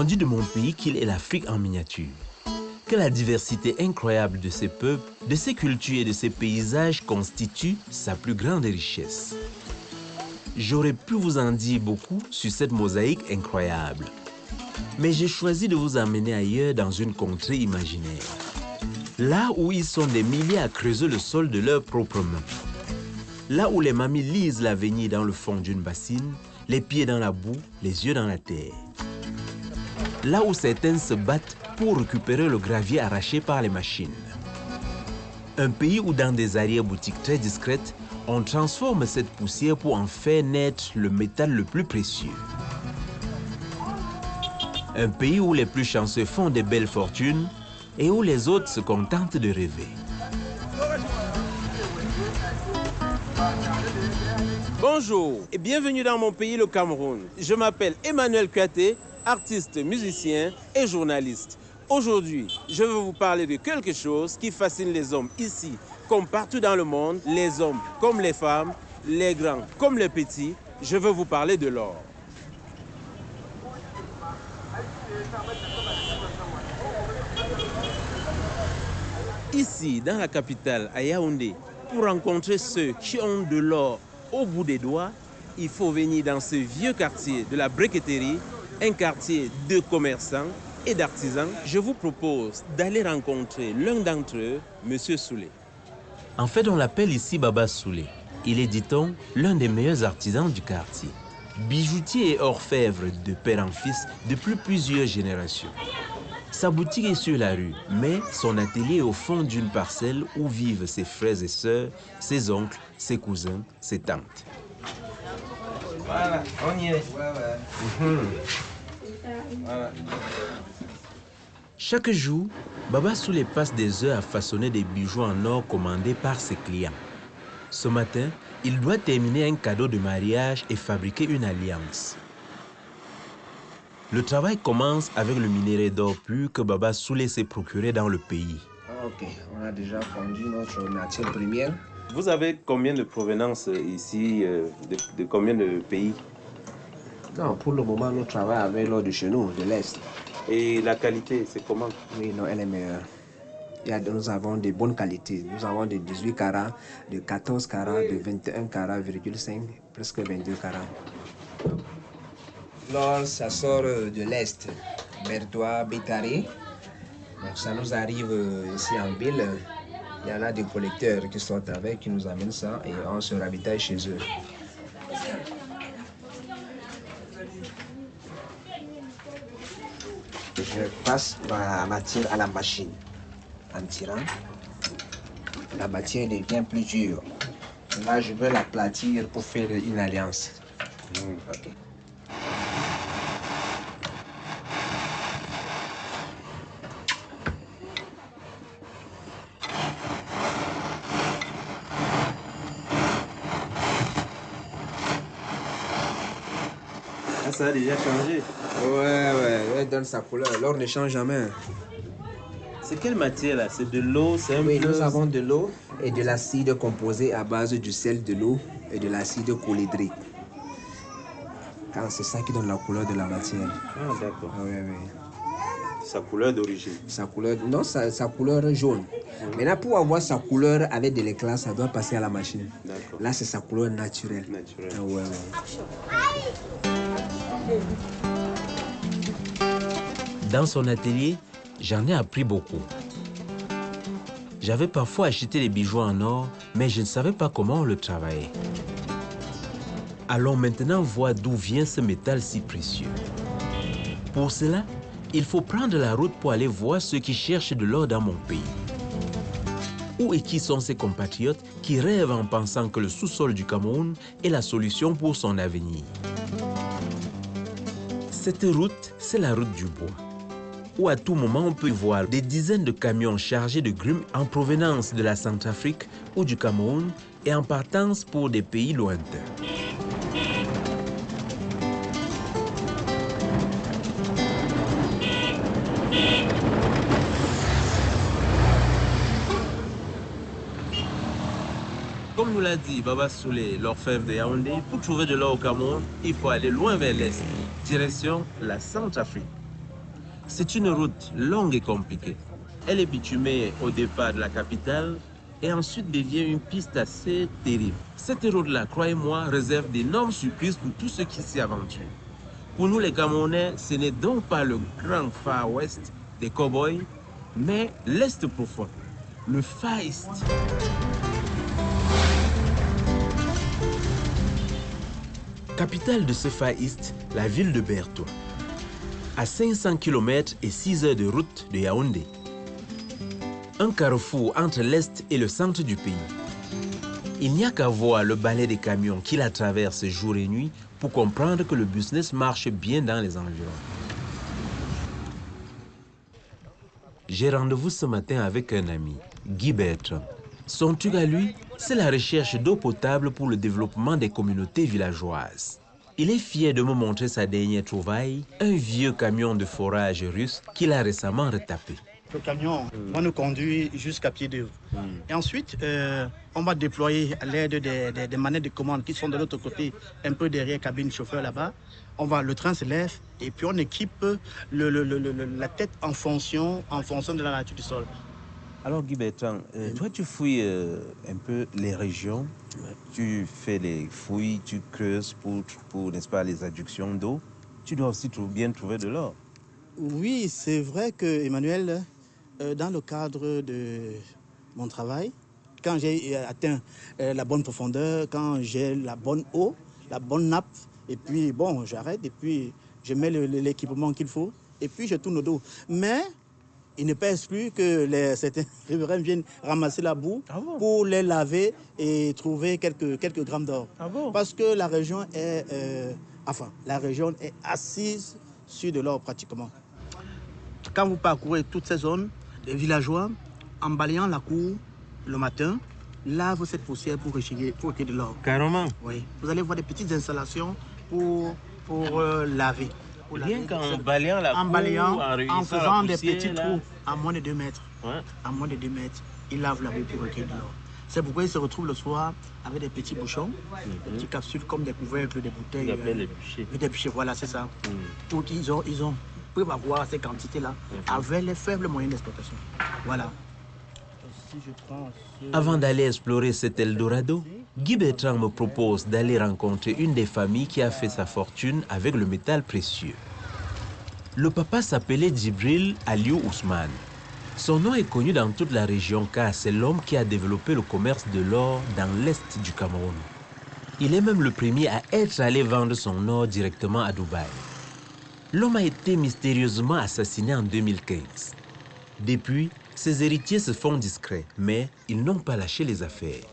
On dit de mon pays qu'il est l'Afrique en miniature. Que la diversité incroyable de ses peuples, de ses cultures et de ses paysages constitue sa plus grande richesse. J'aurais pu vous en dire beaucoup sur cette mosaïque incroyable. Mais j'ai choisi de vous emmener ailleurs dans une contrée imaginaire. Là où ils sont des milliers à creuser le sol de leurs propres mains. Là où les mamies lisent l'avenir dans le fond d'une bassine, les pieds dans la boue, les yeux dans la terre. Là où certaines se battent pour récupérer le gravier arraché par les machines. Un pays où dans des arrière-boutiques très discrètes, on transforme cette poussière pour en faire naître le métal le plus précieux. Un pays où les plus chanceux font des belles fortunes et où les autres se contentent de rêver. Bonjour et bienvenue dans mon pays, le Cameroun. Je m'appelle Emmanuel Kouyaté, artiste, musicien et journaliste. Aujourd'hui, je veux vous parler de quelque chose qui fascine les hommes ici, comme partout dans le monde, les hommes comme les femmes, les grands comme les petits. Je veux vous parler de l'or. Ici, dans la capitale, à Yaoundé, pour rencontrer ceux qui ont de l'or au bout des doigts, il faut venir dans ce vieux quartier de la briqueterie, un quartier de commerçants et d'artisans. Je vous propose d'aller rencontrer l'un d'entre eux, M. Soulé. En fait, on l'appelle ici Baba Soulé. Il est, dit-on, l'un des meilleurs artisans du quartier. Bijoutier et orfèvre de père en fils depuis plusieurs générations. Sa boutique est sur la rue, mais son atelier est au fond d'une parcelle où vivent ses frères et sœurs, ses oncles, ses cousins, ses tantes. Voilà, on y est. Voilà. Chaque jour, Baba Soulé passe des heures à façonner des bijoux en or commandés par ses clients. Ce matin, il doit terminer un cadeau de mariage et fabriquer une alliance. Le travail commence avec le minerai d'or pur que Baba Soulé s'est procuré dans le pays. Ok, on a déjà fondu notre matière première. Vous avez combien de provenance ici, de combien de pays? Non, pour le moment, nous travaillons avec l'or de chez nous, de l'Est. Et la qualité, c'est comment? Oui, non, elle est meilleure. Nous avons de bonnes qualités. Nous avons de 18 carats, de 14 carats, de 21 carats,5, presque 22 carats. L'or, ça sort de l'Est, Bertois, Bétaré. Donc ça nous arrive ici en ville. Il y en a des collecteurs qui sortent avec, qui nous amènent ça et on se ravitaille chez eux. Je passe ma matière à la machine. En tirant, la matière devient plus dure. Là, je vais l'aplatir pour faire une alliance. Okay. Ah, ça a déjà changé. Ouais, elle donne sa couleur. L'or ne change jamais. C'est quelle matière là? C'est de l'eau, c'est un Oui, peu... nous avons de l'eau et de l'acide composé à base du sel de l'eau et de l'acide chlorhydrique. Car c'est ça qui donne la couleur de la matière. Ah, d'accord. Oui. Sa couleur d'origine. Sa couleur, non, sa couleur jaune. Maintenant, pour avoir sa couleur avec de l'éclat, ça doit passer à la machine. D'accord. Là, c'est sa couleur naturelle. Ah, ouais. Dans son atelier, j'en ai appris beaucoup. J'avais parfois acheté des bijoux en or, mais je ne savais pas comment on le travaillait. Allons maintenant voir d'où vient ce métal si précieux. Pour cela, il faut prendre la route pour aller voir ceux qui cherchent de l'or dans mon pays. Où et qui sont ces compatriotes qui rêvent en pensant que le sous-sol du Cameroun est la solution pour son avenir? Cette route, c'est la route du bois, où à tout moment on peut voir des dizaines de camions chargés de grumes en provenance de la Centrafrique ou du Cameroun et en partance pour des pays lointains. Comme nous l'a dit Baba Soulé, l'orfèvre de Yaoundé, pour trouver de l'or au Cameroun, il faut aller loin vers l'est, direction la Centrafrique. C'est une route longue et compliquée. Elle est bitumée au départ de la capitale et ensuite devient une piste assez terrible. Cette route-là, croyez-moi, réserve d'énormes surprises pour tous ceux qui s'y aventurent. Pour nous les Camerounais, ce n'est donc pas le grand Far West des cow-boys, mais l'Est profond, le Far East. Capitale de ce Far East, la ville de Bertoua. À 500 km et 6 heures de route de Yaoundé. Un carrefour entre l'Est et le centre du pays. Il n'y a qu'à voir le balai des camions qui la traversent jour et nuit pour comprendre que le business marche bien dans les environs. J'ai rendez-vous ce matin avec un ami, Guy Bertrand. Son truc à lui, c'est la recherche d'eau potable pour le développement des communautés villageoises. Il est fier de me montrer sa dernière trouvaille, un vieux camion de forage russe qu'il a récemment retapé. Le camion va nous conduire jusqu'à pied d'œuvre. Et ensuite, on va déployer à l'aide des manettes de commande qui sont de l'autre côté, un peu derrière la cabine chauffeur là-bas. Le train se lève et puis on équipe la tête en fonction de la nature du sol. Alors Guy Bertrand, toi tu fouilles un peu les régions, tu fais les fouilles, tu creuses pour n'est-ce pas, les adductions d'eau. Tu dois aussi bien trouver de l'or. Oui, c'est vrai que Emmanuel, dans le cadre de mon travail, quand j'ai atteint la bonne profondeur, quand j'ai la bonne eau, la bonne nappe, et puis bon, j'arrête et puis je mets l'équipement qu'il faut et puis je tourne au dos. Mais il ne pèse plus que certains riverains viennent ramasser la boue pour les laver et trouver quelques grammes d'or. Parce que la région est, assise sur de l'or pratiquement. Quand vous parcourez toutes ces zones, les villageois, en balayant la cour le matin, lavent cette poussière pour recueillir de l'or. Carrément. Oui. Vous allez voir des petites installations pour laver. Rien qu'en balayant la cour, en faisant des petits trous à moins de 2 mètres. Ouais. À moins de 2 mètres, ils lavent la boue pour recueillir de l'or. C'est pourquoi ils se retrouvent le soir avec des petits bouchons, des petites capsules comme des couvercles, des bouteilles. Ils appellent les bûchers. Des bûchers, voilà, c'est ça. Pour qu'ils peuvent avoir ces quantités-là avec les faibles moyens d'exploitation. Voilà. Avant d'aller explorer cet Eldorado, Guy Bertrand me propose d'aller rencontrer une des familles qui a fait sa fortune avec le métal précieux. Le papa s'appelait Djibril Aliou Ousmane. Son nom est connu dans toute la région car c'est l'homme qui a développé le commerce de l'or dans l'est du Cameroun. Il est même le premier à être allé vendre son or directement à Dubaï. L'homme a été mystérieusement assassiné en 2015. Depuis, ses héritiers se font discrets, mais ils n'ont pas lâché les affaires.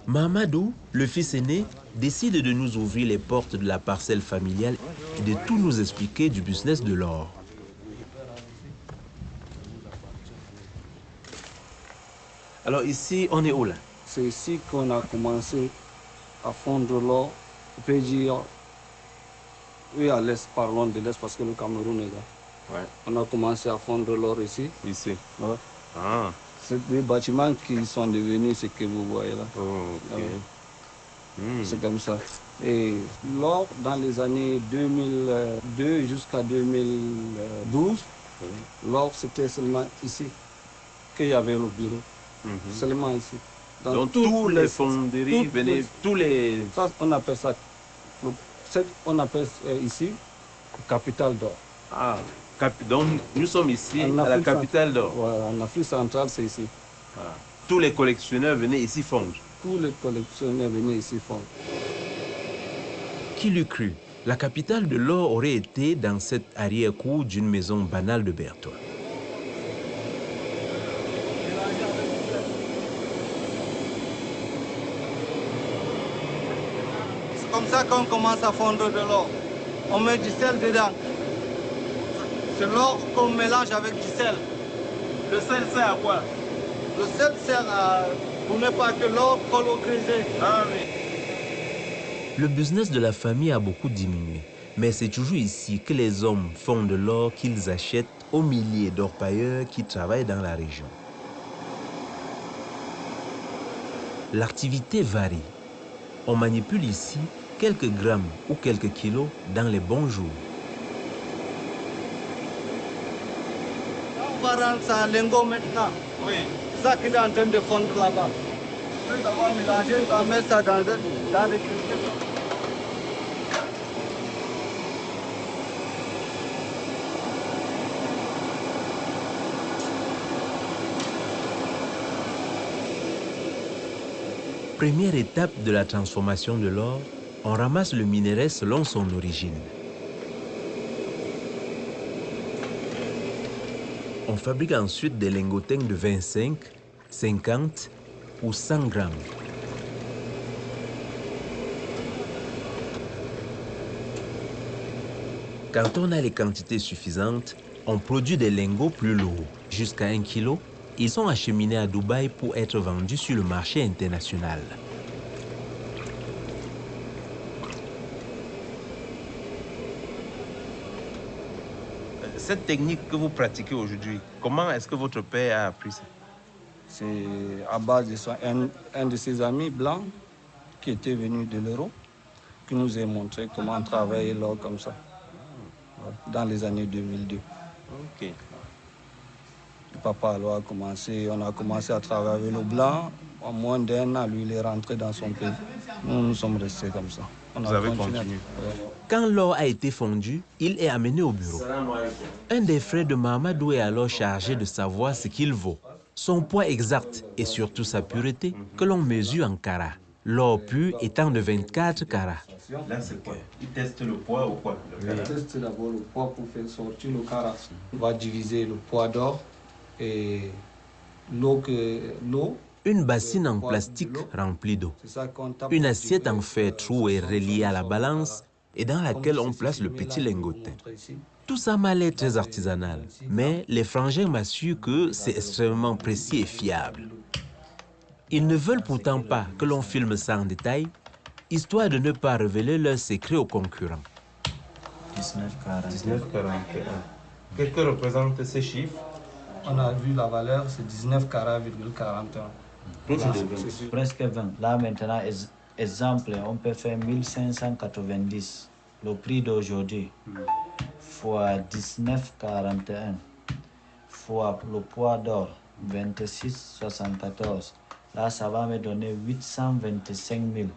Mahamadou, le fils aîné, décide de nous ouvrir les portes de la parcelle familiale et de tout nous expliquer du business de l'or. Alors ici, on est où là? C'est ici qu'on a commencé à fondre l'or. On peut dire, oui, à l'est, parlons de l'est parce que le Cameroun est là. Ouais. On a commencé à fondre l'or ici. Ici. Ouais. Ah. C'est des bâtiments qui sont devenus ce que vous voyez là. Oh, ok. C'est comme ça. Et l'or, dans les années 2002 jusqu'à 2012, l'or, c'était seulement ici qu'il y avait le bureau. Seulement ici. Donc tous les fonderies venaient, tous les... Ça, on appelle ça, on appelle ici capitale d'or. Ah, donc nous sommes ici à la capitale d'or. Voilà, en Afrique centrale, c'est ici. Ah. Tous les collectionneurs venaient ici fondre. Tous les collectionneurs venaient ici fondre. Qui l'eût cru? La capitale de l'or aurait été dans cette arrière-cour d'une maison banale de Bertoua. C'est comme ça qu'on commence à fondre de l'or. On met du sel dedans. C'est l'or qu'on mélange avec du sel. Le sel sert à quoi? Le sel sert pour ne pas que l'or colle au creuset. Ah oui. Le business de la famille a beaucoup diminué, mais c'est toujours ici que les hommes font de l'or qu'ils achètent aux milliers d'orpailleurs qui travaillent dans la région. L'activité varie. On manipule ici quelques grammes ou quelques kilos dans les bons jours. va rendre ça en lingot maintenant. Oui. C'est ça qu'il est en train de fondre là-bas. Après avoir mélangé, on va mettre ça dans les cuisines. Première étape de la transformation de l'or, on ramasse le minerai selon son origine. On fabrique ensuite des lingotins de 25, 50 ou 100 grammes. Quand on a les quantités suffisantes, on produit des lingots plus lourds, jusqu'à 1 kg. Ils sont acheminés à Dubaï pour être vendus sur le marché international. Cette technique que vous pratiquez aujourd'hui, comment est-ce que votre père a appris ça? C'est à base de ça, un de ses amis blancs qui était venu de l'Europe, qui nous a montré comment travailler l'or comme ça, dans les années 2002. Ok. Papa alors on a commencé à travailler avec le blanc. En moins d'1 an, lui, il est rentré dans son pays. Nous sommes restés comme ça. Vous avez continué. Quand l'or a été fondu, il est amené au bureau. Un des frères de Mahamadou est alors chargé de savoir ce qu'il vaut, son poids exact et surtout sa pureté que l'on mesure en carats. L'or pur étant de 24 carats. Là, c'est quoi? Il teste le poids ou quoi? Il teste d'abord le poids pour faire sortir le carat. Il va diviser le poids d'or et l'eau. Une bassine en plastique remplie d'eau. Une assiette en fer troué reliée à la balance et dans laquelle on place le petit lingotin. Tout ça m'a l'air très artisanal, mais les frangins m'assurent que c'est extrêmement précis et fiable. Ils ne veulent pourtant pas que l'on filme ça en détail, histoire de ne pas révéler leurs secrets aux concurrents. 19,41. Qu'est-ce que représentent ces chiffres? On a vu la valeur, c'est 19 carats,41. Presque 20. Là maintenant, exemple, on peut faire 1590. Le prix d'aujourd'hui, fois 19,41, fois le poids d'or, 26,74. Là, ça va me donner 825 000.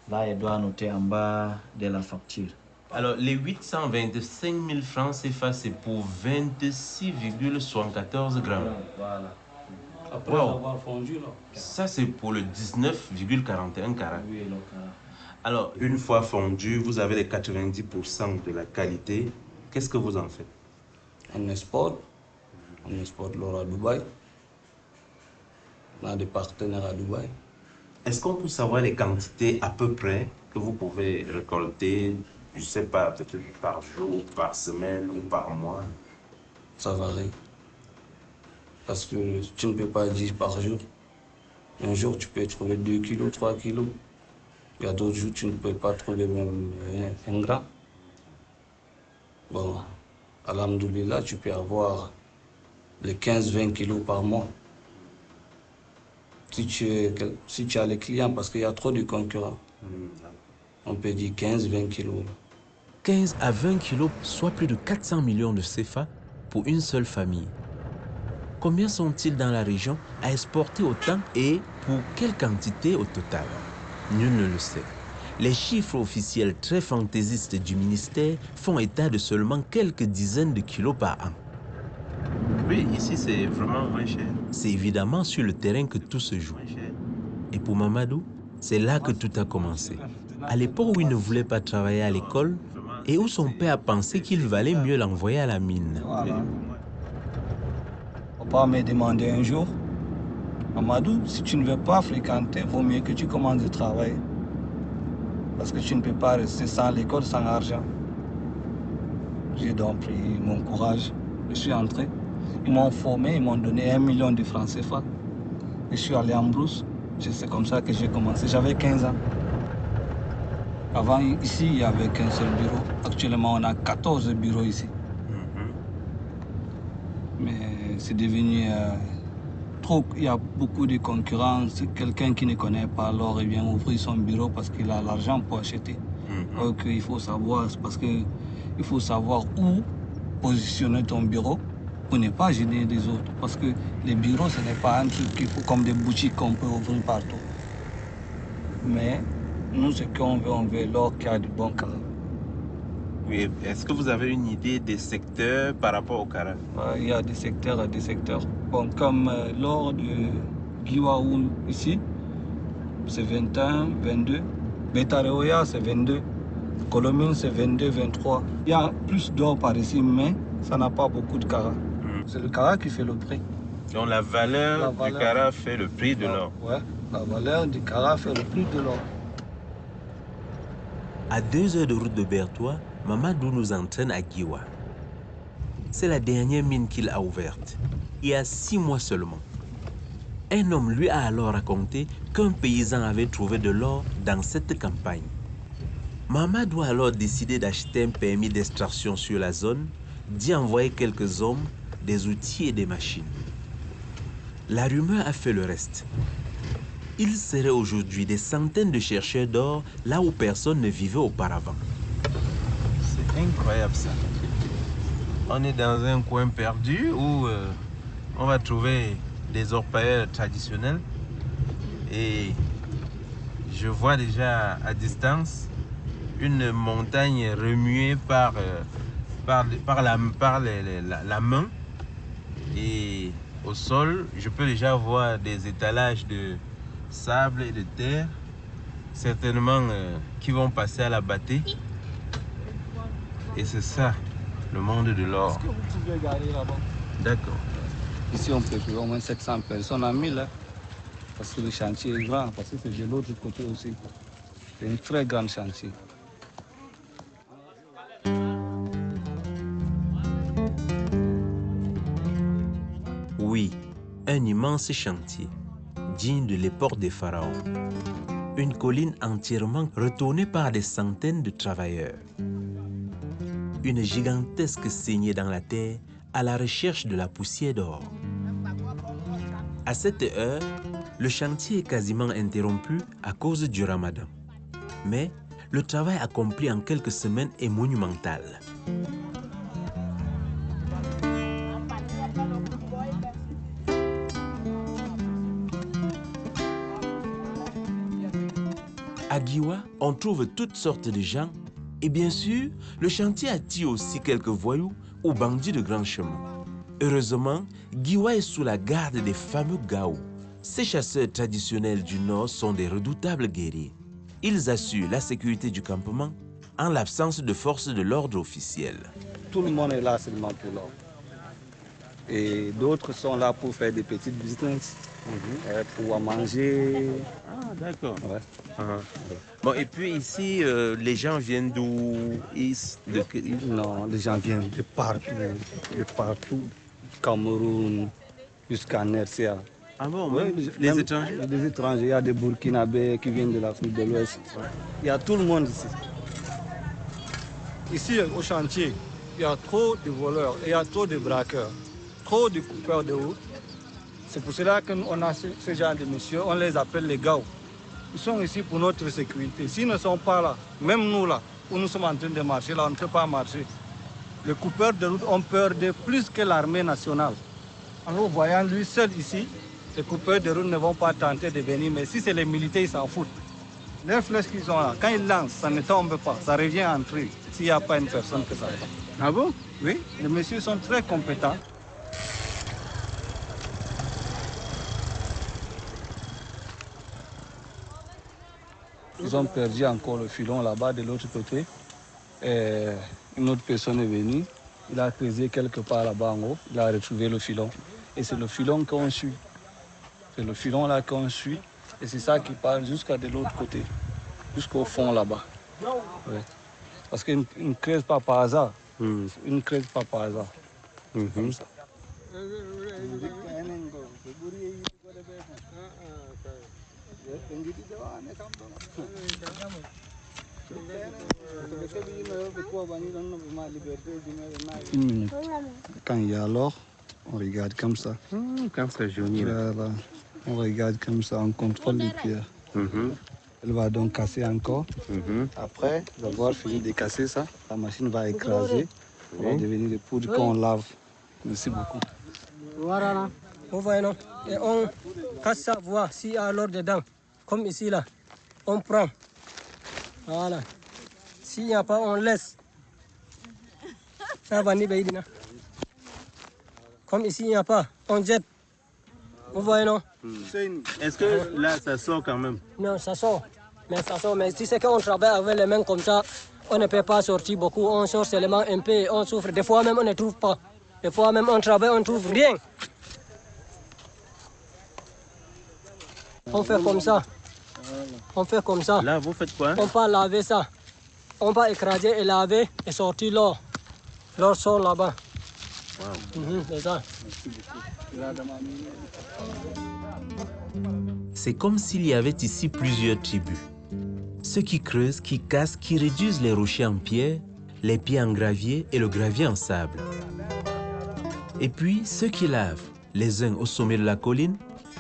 Là, il doit noter en bas de la facture. Alors, les 825 000 francs CFA, c'est pour 26,74 grammes. Voilà. Après avoir fondu, là. Ça, c'est pour le 19,41 carats. Oui, le carat. Alors, une fois fondu, vous avez les 90% de la qualité. Qu'est-ce que vous en faites? On exporte l'or à Dubaï. On a des partenaires à Dubaï. Est-ce qu'on peut savoir les quantités à peu près que vous pouvez récolter, je ne sais pas, peut-être par jour, par semaine ou par mois? Ça varie. Parce que tu ne peux pas dire par jour. Un jour, tu peux trouver 2 kilos, 3 kilos. Il y a d'autres jours, tu ne peux pas trouver même 1 gramme. Bon, alhamdoulilah, tu peux avoir les 15-20 kilos par mois. Si tu as les clients, parce qu'il y a trop de concurrents, on peut dire 15-20 kilos. 15 à 20 kilos, soit plus de 400 millions de CFA pour une seule famille. Combien sont-ils dans la région à exporter autant et pour quelle quantité au total? Nul ne le sait. Les chiffres officiels très fantaisistes du ministère font état de seulement quelques dizaines de kilos par an. Oui, ici c'est vraiment moins cher. C'est évidemment sur le terrain que tout se joue. Et pour Mamadou, c'est là que tout a commencé. À l'époque où il ne voulait pas travailler à l'école et où son père a pensé qu'il valait mieux l'envoyer à la mine. Voilà. Papa m'a demandé un jour, Mamadou, si tu ne veux pas fréquenter, il vaut mieux que tu commences à travailler. Parce que tu ne peux pas rester sans l'école, sans argent. J'ai donc pris mon courage. Je suis entré. Ils m'ont formé, ils m'ont donné 1 million de francs CFA. Je suis allé en brousse. C'est comme ça que j'ai commencé. J'avais 15 ans. Avant, ici, il n'y avait qu'un seul bureau. Actuellement, on a 14 bureaux ici. Mais c'est devenu trop. Il y a beaucoup de concurrence. Quelqu'un qui ne connaît pas l'or, il vient ouvrir son bureau parce qu'il a l'argent pour acheter. Donc, il faut savoir, parce qu'il faut savoir où positionner ton bureau pour ne pas gêner les autres. Parce que les bureaux, ce n'est pas un truc qu'il faut comme des boutiques qu'on peut ouvrir partout. Mais nous, ce qu'on veut, on veut l'or qui a du bon carats. Oui, est-ce que vous avez une idée des secteurs par rapport au Kara? Il y a des secteurs et des secteurs. Bon, comme l'or de Giwaoul ici, c'est 21, 22. Betareoya, c'est 22. Colomine, c'est 22, 23. Il y a plus d'or par ici, mais ça n'a pas beaucoup de carats. C'est le carat qui fait le prix. Donc la valeur du Kara fait le prix de l'or. Oui, la valeur du carat fait le prix de l'or. À 2 heures de route de Bertois, Mamadou nous entraîne à Giwa. C'est la dernière mine qu'il a ouverte, il y a 6 mois seulement. Un homme lui a alors raconté qu'un paysan avait trouvé de l'or dans cette campagne. Mamadou a alors décidé d'acheter un permis d'extraction sur la zone, d'y envoyer quelques hommes, des outils et des machines. La rumeur a fait le reste. Il serait aujourd'hui des centaines de chercheurs d'or là où personne ne vivait auparavant. C'est incroyable ça. On est dans un coin perdu où on va trouver des orpailleurs traditionnels. Et je vois déjà à distance une montagne remuée par la main. Et au sol, je peux déjà voir des étalages de sable et de terre, certainement qui vont passer à la bâtée. Et c'est ça, le monde de l'or. Est-ce que vous pouvez garder là-bas? D'accord. Ici, on peut trouver au moins 700 personnes à 1000. Parce que le chantier est grand, parce que c'est de l'autre côté aussi. C'est un très grand chantier. Oui, un immense chantier, digne de l'époque des pharaons. Une colline entièrement retournée par des centaines de travailleurs. Une gigantesque saignée dans la terre à la recherche de la poussière d'or. À cette heure, le chantier est quasiment interrompu à cause du ramadan. Mais le travail accompli en quelques semaines est monumental. À Giwa, on trouve toutes sortes de gens et bien sûr, le chantier attire aussi quelques voyous ou bandits de grand chemin. Heureusement, Giwa est sous la garde des fameux Gao. Ces chasseurs traditionnels du Nord sont des redoutables guerriers. Ils assurent la sécurité du campement en l'absence de forces de l'ordre officielles. Tout le monde est là seulement pour l'or. Et d'autres sont là pour faire des petites business, pour manger. Ah, d'accord. Ouais. Bon, et puis ici, les gens viennent d'où? Non, les gens viennent de partout. Cameroun jusqu'à RCA. Ah bon, Ouais, même les étrangers? Les étrangers, il y a des Burkinabés qui viennent de l'Afrique de l'Ouest. Il y a tout le monde ici. Ici, au chantier, il y a trop de voleurs, il y a trop de braqueurs, trop de coupeurs de route. C'est pour cela qu'on a ce genre de messieurs, on les appelle les Gao. Ils sont ici pour notre sécurité. S'ils ne sont pas là, même nous là, où nous sommes en train de marcher, là, on ne peut pas marcher. Les coupeurs de route ont peur de plus que l'armée nationale. En nous voyant lui seul ici, les coupeurs de route ne vont pas tenter de venir, mais si c'est les militaires, ils s'en foutent. Les flèches qu'ils ont là, quand ils lancent, ça ne tombe pas, ça revient entre eux, s'il n'y a pas une personne que ça va. Ah bon? Oui, les messieurs sont très compétents. Ils ont perdu encore le filon là-bas de l'autre côté. Et une autre personne est venue, il a creusé quelque part là-bas en haut, il a retrouvé le filon. Et c'est le filon qu'on suit. C'est le filon là qu'on suit. Et c'est ça qui part jusqu'à de l'autre côté, jusqu'au fond là-bas. Ouais. Parce qu'ils ne creusent pas par hasard. Ils ne creusent pas par hasard. Comme ça. Une minute. Quand il y a l'or, on regarde comme ça. Quand c'est jauni. Voilà. On regarde comme ça, on contrôle les pierres. Elle va donc casser encore. Après avoir fini de casser ça, la machine va écraser. Ça va devenir des poudres qu'on lave. Merci beaucoup. Voilà, vous voyez, non? Et on casse sa voie s'il y a l'or dedans. Comme ici, là. On prend. Voilà. S'il n'y a pas, on laisse. Ça va ni baïdina. Comme ici, il n'y a pas, on jette. Vous voyez, non? Est-ce que là, ça sort quand même? Non, ça sort. Mais ça sort. Mais si c'est qu'on travaille avec les mains comme ça, on ne peut pas sortir beaucoup. On sort seulement un peu et on souffre. Des fois même, on ne trouve pas. Des fois même, on travaille, on ne trouve rien. On fait comme ça. On fait comme ça. Là, vous faites quoi? On va laver ça. On va écraser et laver et sortir l'or. L'or sort là-bas. Wow. C'est ça. C'est comme s'il y avait ici plusieurs tribus. Ceux qui creusent, qui cassent, qui réduisent les rochers en pierre, les pierres en gravier et le gravier en sable. Et puis ceux qui lavent, les uns au sommet de la colline,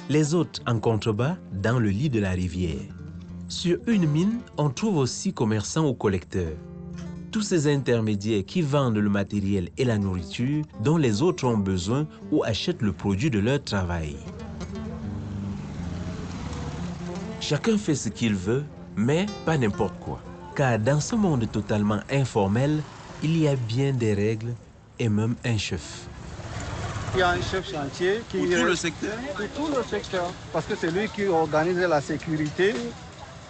les autres en contrebas dans le lit de la rivière. Sur une mine, on trouve aussi commerçants ou collecteurs. Tous ces intermédiaires qui vendent le matériel et la nourriture dont les autres ont besoin ou achètent le produit de leur travail. Chacun fait ce qu'il veut, mais pas n'importe quoi. Car dans ce monde totalement informel, il y a bien des règles et même un chef. Il y a un chef chantier qui... Pour tout le secteur? Pour tout le secteur. Parce que c'est lui qui organise la sécurité.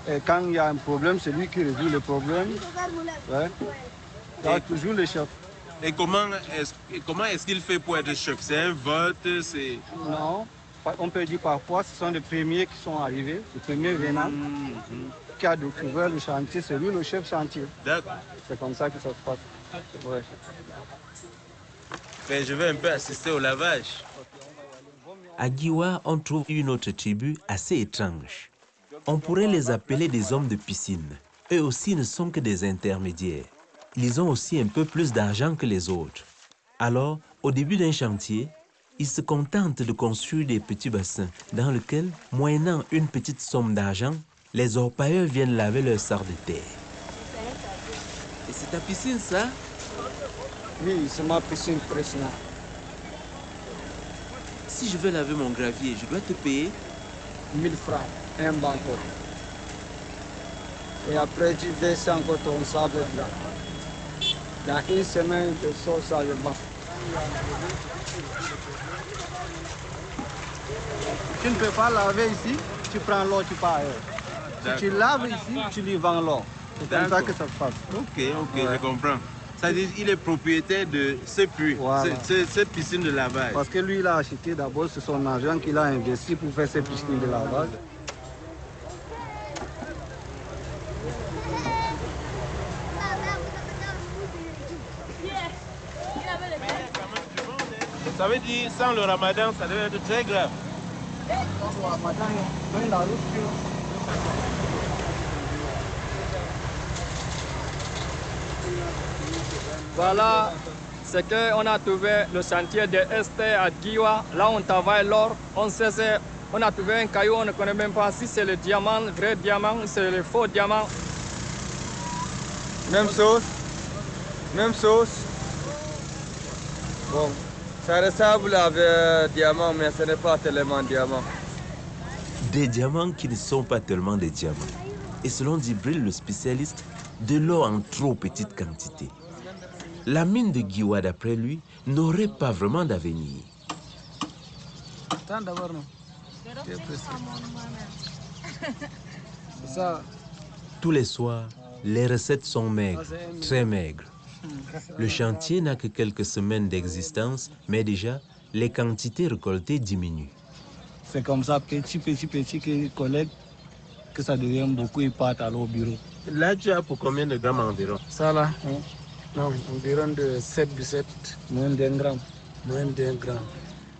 Et quand il y a un problème, c'est lui qui résout le problème. Ouais. Il y a toujours le chef. Et comment est-ce qu'il fait pour être chef? C'est un vote? Non. On peut dire parfois ce sont les premiers qui sont arrivés, les premiers venants, qui a découvert le chantier, c'est lui le chef chantier. D'accord. C'est comme ça que ça se passe. Ouais. Mais je vais un peu assister au lavage. À Giwa, on trouve une autre tribu assez étrange. On pourrait les appeler des hommes de piscine. Eux aussi ne sont que des intermédiaires. Ils ont aussi un peu plus d'argent que les autres. Alors, au début d'un chantier, ils se contentent de construire des petits bassins dans lesquels, moyennant une petite somme d'argent, les orpailleurs viennent laver leur sarre de terre. Et c'est ta piscine, ça? Oui, c'est ma piscine précieuse. Si je veux laver mon gravier, je dois te payer 1000 francs, un banco. Et après, tu descends encore ton sable là. Dans une semaine, tu sors ça le banc. Tu ne peux pas laver ici, tu prends l'eau, tu pars ailleurs. Si tu laves ici, tu lui vends l'eau. C'est comme ça que ça se passe. Ok, je comprends. Ça dit qu'il est propriétaire de ce puits, voilà. cette piscine de lavage. Parce que lui, il a acheté d'abord, c'est son argent qu'il a investi pour faire cette piscine de lavage. Ça veut dire, sans le ramadan, ça devait être très grave. Voilà, c'est qu'on a trouvé le chantier de Esther à Giwa. Là, on travaille l'or, on sait, on a trouvé un caillou, on ne connaît même pas si c'est le diamant, le vrai diamant, c'est le faux diamant. Même sauce, même sauce. Bon, ça ressemble à un diamant, mais ce n'est pas tellement diamant. Des diamants qui ne sont pas tellement des diamants. Et selon Djibril, le spécialiste, de l'or en trop petite quantité. La mine de Giwa, d'après lui, n'aurait pas vraiment d'avenir. Tous les soirs, les recettes sont maigres, très maigres. Le chantier n'a que quelques semaines d'existence, mais déjà, les quantités récoltées diminuent. C'est comme ça, petit, qu'ils collectent, que ça devient beaucoup, ils partent alors au bureau. Là, tu as pour combien de grammes environ? Ça là, non, environ de 7,7, moins d'un gramme. Moins d'un gramme.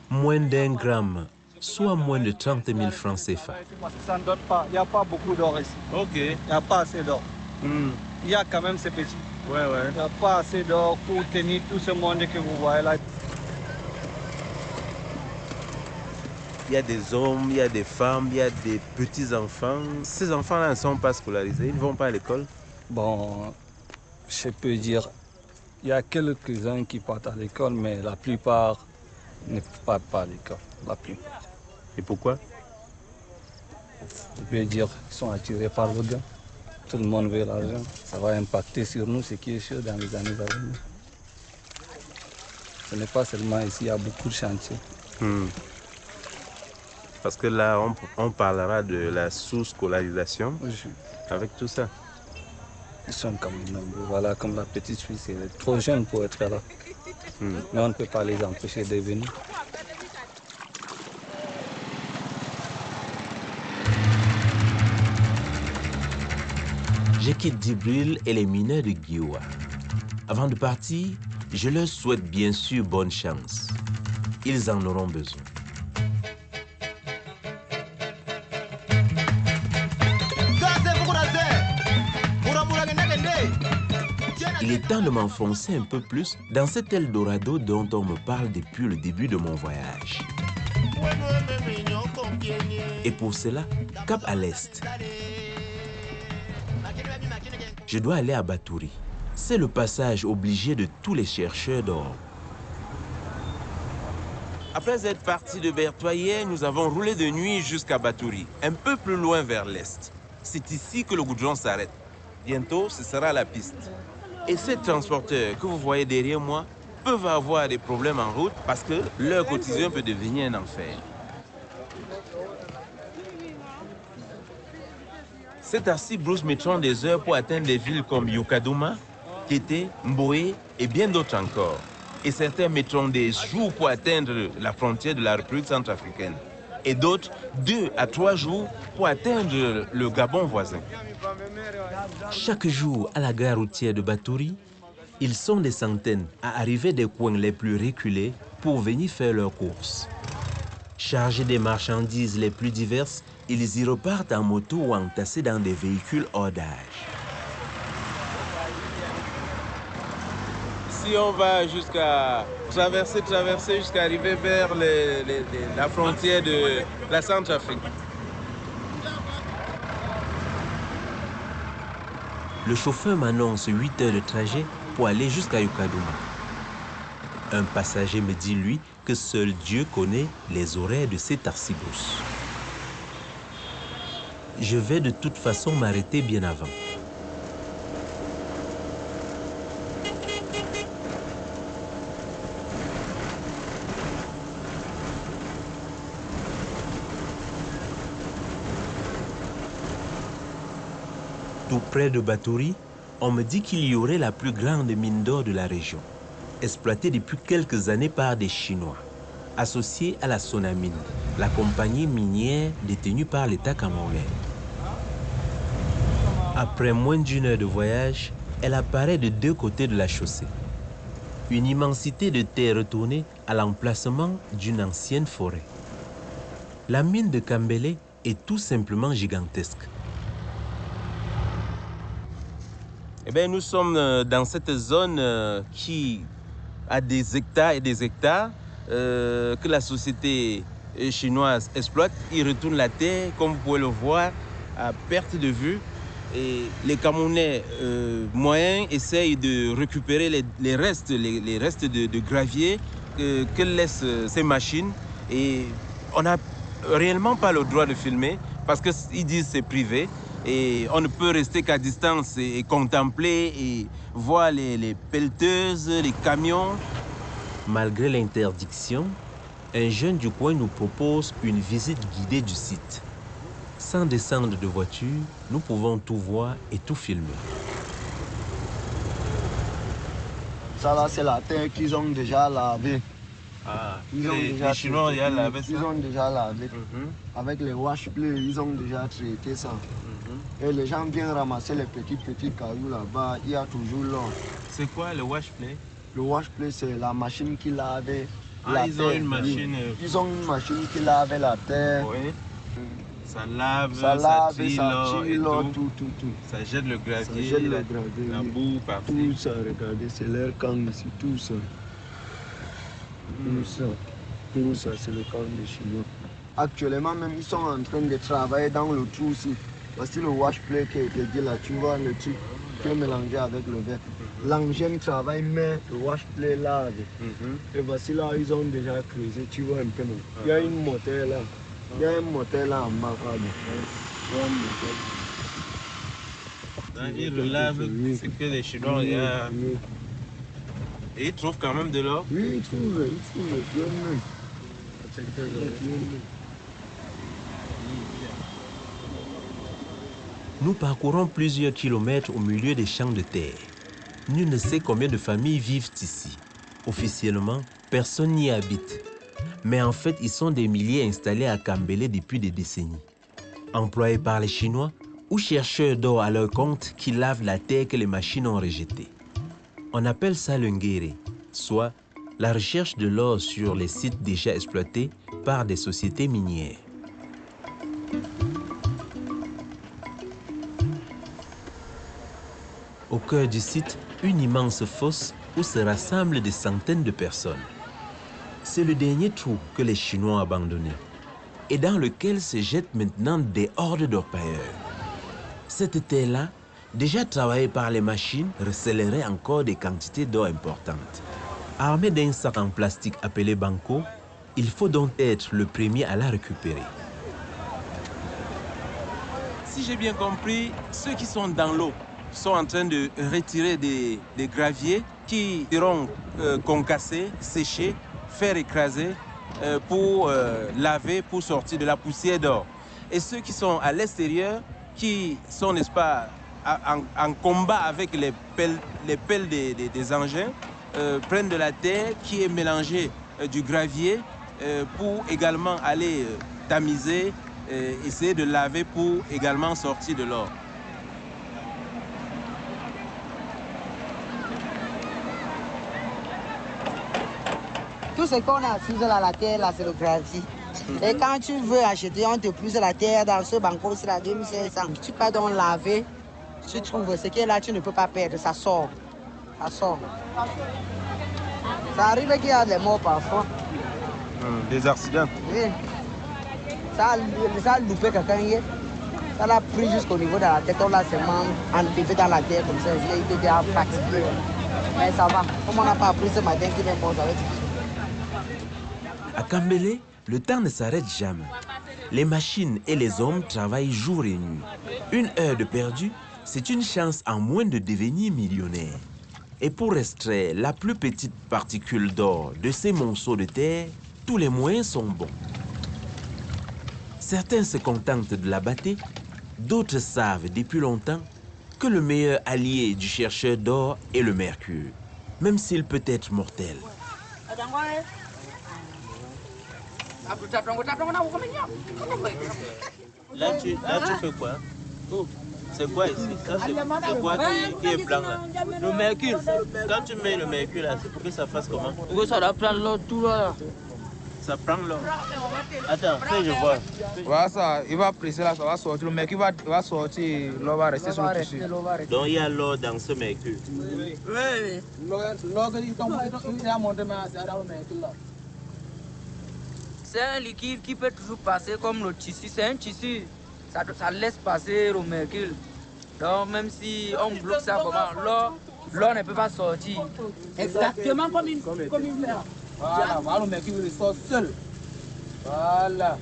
Moins d'1 gramme, soit moins de 30 000 francs CFA. Parce que ça ne donne pas, il n'y a pas beaucoup d'or ici. Ok. Il n'y a pas assez d'or. Il y a quand même ces petits. Ouais. Il n'y a pas assez d'or pour tenir tout ce monde que vous voyez là. Il y a des hommes, il y a des femmes, il y a des petits-enfants. Ces enfants-là ne sont pas scolarisés, ils ne vont pas à l'école. Bon, je peux dire Il y a quelques-uns qui partent à l'école, mais la plupart ne partent pas à l'école. La plupart. Et pourquoi? Je peux dire qu'ils sont attirés par le gain. Tout le monde veut l'argent. Ça va impacter sur nous, ce qui est sûr dans les années à venir. Ce n'est pas seulement ici, il y a beaucoup de chantiers. Parce que là, on parlera de la sous-scolarisation avec tout ça. Ils sont comme nombreux. Voilà, comme la petite fille, elle est trop jeune pour être là. Mais on ne peut pas les empêcher de venir. Je quitte Djibril et les mineurs de Guioua. Avant de partir, je leur souhaite bien sûr bonne chance. Ils en auront besoin. Il est temps de m'enfoncer un peu plus dans cet Eldorado dont on me parle depuis le début de mon voyage. Et pour cela, cap à l'est. Je dois aller à Batouri. C'est le passage obligé de tous les chercheurs d'or. Après être partis de Bertoyer, nous avons roulé de nuit jusqu'à Batouri, un peu plus loin vers l'est. C'est ici que le goudron s'arrête. Bientôt, ce sera la piste. Et ces transporteurs que vous voyez derrière moi peuvent avoir des problèmes en route parce que leur quotidien peut devenir un enfer. C'est ainsi Bruce mettront des heures pour atteindre des villes comme Yokadouma, Kété, Mboé et bien d'autres encore. Et certains mettront des jours pour atteindre la frontière de la République centrafricaine. Et d'autres 2 à 3 jours pour atteindre le Gabon voisin. Chaque jour à la gare routière de Batouri, ils sont des centaines à arriver des coins les plus reculés pour venir faire leurs courses. Chargés des marchandises les plus diverses, ils y repartent en moto ou entassés dans des véhicules hors d'âge. Si on va jusqu'à traverser jusqu'à arriver vers la frontière de la Centrafrique. Le chauffeur m'annonce 8 heures de trajet pour aller jusqu'à Yokadouma. Un passager me dit, lui, que seul Dieu connaît les horaires de ces taxibus. Je vais de toute façon m'arrêter bien avant. Tout près de Batouri, on me dit qu'il y aurait la plus grande mine d'or de la région, exploitée depuis quelques années par des Chinois, associée à la Sonamine, la compagnie minière détenue par l'État camerounais. Après moins d'1 heure de voyage, elle apparaît de 2 côtés de la chaussée. Une immensité de terre retournée à l'emplacement d'une ancienne forêt. La mine de Kambélé est tout simplement gigantesque. Eh bien, nous sommes dans cette zone qui a des hectares et des hectares que la société chinoise exploite. Ils retournent la terre, comme vous pouvez le voir, à perte de vue. Et les Camerounais moyens essayent de récupérer les restes de gravier que laissent ces machines. Et on n'a réellement pas le droit de filmer parce qu'ils disent que c'est privé. Et on ne peut rester qu'à distance et contempler et voir les pelleteuses, les camions. Malgré l'interdiction, un jeune du coin nous propose une visite guidée du site. Sans descendre de voiture, nous pouvons tout voir et tout filmer. Ça là, c'est la terre qu'ils ont déjà lavée. Ah, les Chinois ont déjà lavé ça? Ils ont déjà lavé. Avec les wash-play, ils ont déjà traité ça. Et les gens viennent ramasser les petits cailloux là-bas. Il y a toujours l'or. C'est quoi le wash-play? Le wash-play, c'est la machine qui lave la terre. Ils ont une machine. Ils ont une machine qui lave la terre. Oui. Ça lave, ça tire l'or, tout. Ça jette le gravier, ça jette le gravier, la boue partout. Tout ça, regardez, c'est leur camp ici, tout ça. Tout ça, c'est le camp des Chinois. Actuellement même, ils sont en train de travailler dans le trou aussi. Voici le wash-play qui est dit là, tu vois le truc. peux mélanger avec le verre. L'engin travaille, mais le wash-play lave. Et voici là, ils ont déjà creusé, tu vois un peu. Il y a une moteur là. Il y a un moteur là en bas. Il le lave, c'est que les Chinois regardent. Et ils trouvent quand même de l'or? Oui, ils trouvent. Nous parcourons plusieurs kilomètres au milieu des champs de terre. Nul ne sait combien de familles vivent ici. Officiellement, personne n'y habite. Mais en fait, ils sont des milliers installés à Kambélé depuis des décennies. Employés par les Chinois ou chercheurs d'or à leur compte qui lavent la terre que les machines ont rejetée. On appelle ça le nguéré, soit la recherche de l'or sur les sites déjà exploités par des sociétés minières. Au cœur du site, une immense fosse où se rassemblent des centaines de personnes. C'est le dernier trou que les Chinois ont abandonné et dans lequel se jettent maintenant des hordes d'orpailleurs. Cette terre-là, déjà travaillée par les machines, recèlerait encore des quantités d'or importantes. Armé d'un sac en plastique appelé banco, il faut donc être le premier à la récupérer. Si j'ai bien compris, ceux qui sont dans l'eau sont en train de retirer des graviers qui seront concassés, séchés, faire écraser pour laver, pour sortir de la poussière d'or. Et ceux qui sont à l'extérieur, qui sont, n'est-ce pas, en combat avec les pelles des engins, prennent de la terre qui est mélangée du gravier pour également aller tamiser, essayer de laver pour également sortir de l'or. Tout ce qu'on a fusé à la terre, là, c'est le gravier. Et quand tu veux acheter, on te pousse la terre dans ce banco, c'est la 2500. Tu peux donc laver, tu trouves ce qui est là, tu ne peux pas perdre, ça sort. Ça sort. Ça arrive qu'il y a des morts parfois. Des accidents? Oui. Ça a loupé quelqu'un hier. Ça l'a pris jusqu'au niveau de la tête, on l'a seulement enlevé dans la terre comme ça. Il était déjà fatigué. Mais ça va. Comme on n'a pas appris ce matin qu'il est mort avec ça. À Kambélé, le temps ne s'arrête jamais. Les machines et les hommes travaillent jour et nuit. Une heure de perdu, c'est une chance en moins de devenir millionnaire. Et pour extraire la plus petite particule d'or de ces monceaux de terre, tous les moyens sont bons. Certains se contentent de la battre, d'autres savent depuis longtemps que le meilleur allié du chercheur d'or est le mercure, même s'il peut être mortel. Là, tu fais quoi? C'est quoi ici? Ça, c'est quoi qui est blanc là? Le mercure. Quand tu mets le mercure là, c'est pour que ça fasse comment? Pour que ça doit prendre l'eau tout là. Ça prend l'eau. Attends, fais je vois. Voilà ça, il va presser là, ça va sortir. Le mercure va sortir, l'eau va rester sur le tissu. Donc il y a l'eau dans ce mercure. Oui. L'eau il a monté, mais c'est dans le mercure là. C'est un liquide qui peut toujours passer comme le tissu. C'est un tissu, ça laisse passer le mercure. Donc même si on bloque ça comment, l'eau ne peut pas sortir. Exactement comme une fleur. Voilà, le mercure il sort seul. Voilà.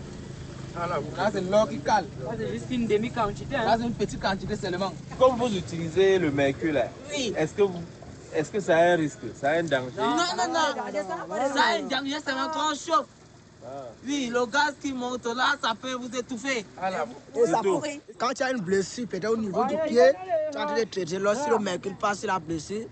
Là c'est l'eau qui cale. Là c'est juste une demi-quantité. Là c'est une petite quantité seulement. Comme vous utilisez le mercure là, oui. Est-ce que ça a un risque? Ça a un danger? Non. Ça a un danger, c'est quand on chauffe. Oui, le gaz qui monte là, ça peut vous étouffer. Quand tu as une blessure, peut-être au niveau du pied, tu es en train de traiter. Lorsque le mercure passe sur la blessure,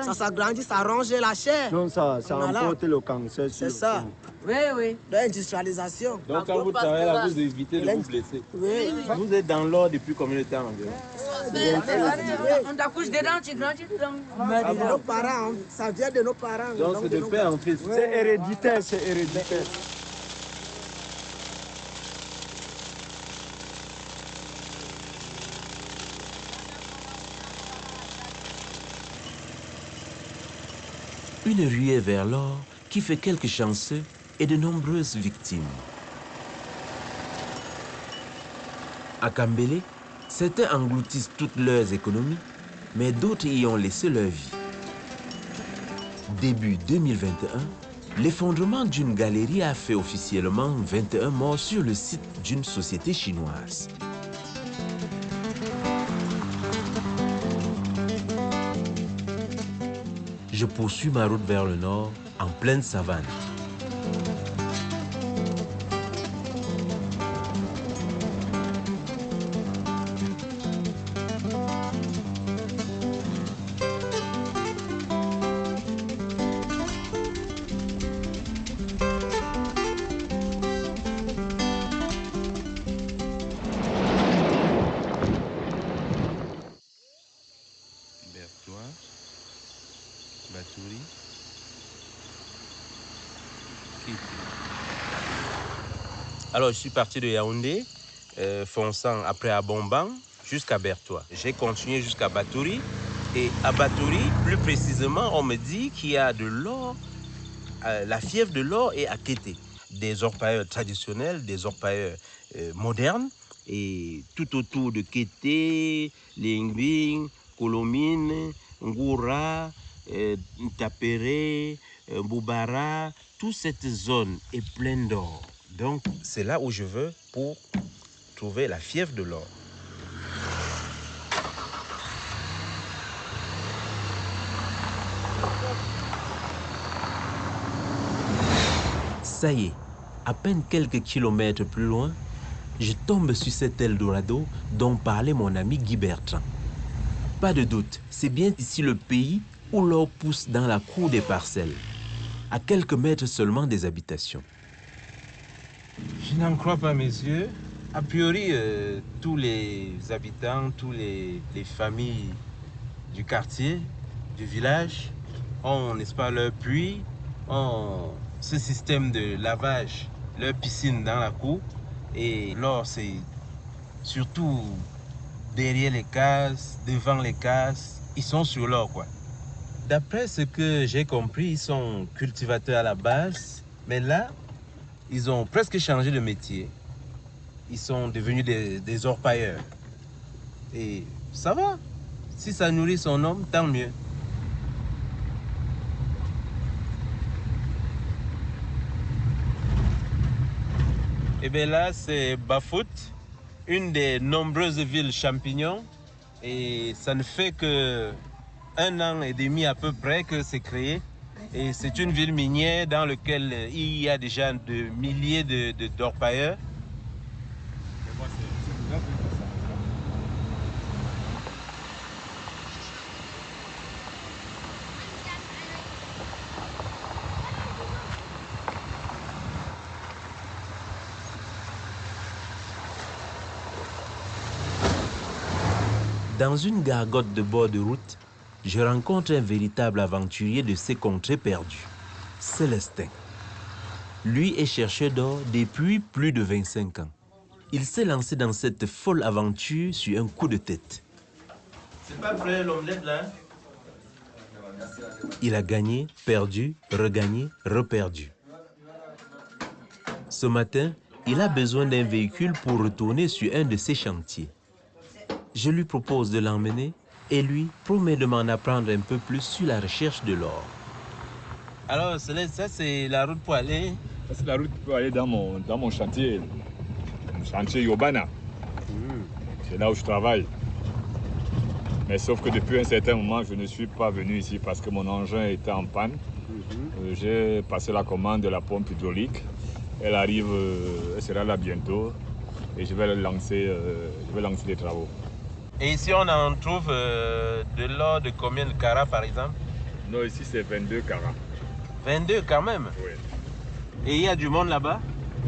ça s'agrandit, ça ronge la chair. Donc ça emporte le cancer. C'est ça. Oui. L'industrialisation. Donc quand vous travaillez là, vous évitez de vous blesser. Oui. Vous êtes dans l'or depuis combien de temps environ? On t'accouche dedans, tu grandis dedans. Mais de nos parents, ça vient de nos parents. Donc c'est de père en fils. C'est héréditaire, c'est héréditaire. Une ruée vers l'or qui fait quelques chanceux et de nombreuses victimes. À Kambélé, certains engloutissent toutes leurs économies mais d'autres y ont laissé leur vie. Début 2021, l'effondrement d'une galerie a fait officiellement 21 morts sur le site d'une société chinoise. Je poursuis ma route vers le nord, en pleine savane. Batouri. Alors, je suis parti de Yaoundé, fonçant après à Bomban jusqu'à Bertoua. J'ai continué jusqu'à Batouri. Et à Batouri, plus précisément, on me dit qu'il y a de l'or, la fièvre de l'or est à Kété. Des orpailleurs traditionnels, des orpailleurs modernes. Et tout autour de Kété, Lingbing, Kolomine, Ngoura, Ntapéré, Boubara, toute cette zone est pleine d'or. Donc, c'est là où je veux pour trouver la fièvre de l'or. Ça y est, à peine quelques kilomètres plus loin, je tombe sur cet Eldorado dont parlait mon ami Guy Bertrand. Pas de doute, c'est bien ici le pays où l'or pousse dans la cour des parcelles, à quelques mètres seulement des habitations. Je n'en crois pas mes yeux. A priori, tous les habitants, toutes les familles du quartier, du village, ont, n'est-ce pas, leur puits, ont ce système de lavage, leur piscine dans la cour. Et l'or, c'est surtout derrière les cases, devant les cases, ils sont sur l'or, quoi. D'après ce que j'ai compris, ils sont cultivateurs à la base, mais là, ils ont presque changé de métier. Ils sont devenus des orpailleurs. Et ça va. Si ça nourrit son homme, tant mieux. Et bien là, c'est Bafout, une des nombreuses villes champignons. Et ça ne fait que 1 an et demi à peu près que c'est créé. Et c'est une ville minière dans laquelle il y a déjà de milliers d'orpailleurs. Dans une gargote de bord de route, je rencontre un véritable aventurier de ces contrées perdues, Célestin. Lui est chercheur d'or depuis plus de 25 ans. Il s'est lancé dans cette folle aventure sur un coup de tête. C'est pas prêt l'omelette là? Il a gagné, perdu, regagné, reperdu. Ce matin, il a besoin d'un véhicule pour retourner sur un de ses chantiers. Je lui propose de l'emmener et lui promet de m'en apprendre un peu plus sur la recherche de l'or. Alors, ça c'est la route pour aller? Ça c'est la route pour aller dans mon chantier, mon chantier Yobana. C'est là où je travaille. Mais sauf que depuis un certain moment, je ne suis pas venu ici parce que mon engin était en panne. J'ai passé la commande de la pompe hydraulique. Elle arrive, elle sera là bientôt et je vais lancer les travaux. Et ici, on en trouve de l'or de combien de carats, par exemple? Non, ici, c'est 22 carats. 22 quand même? Oui. Et il y a du monde là-bas?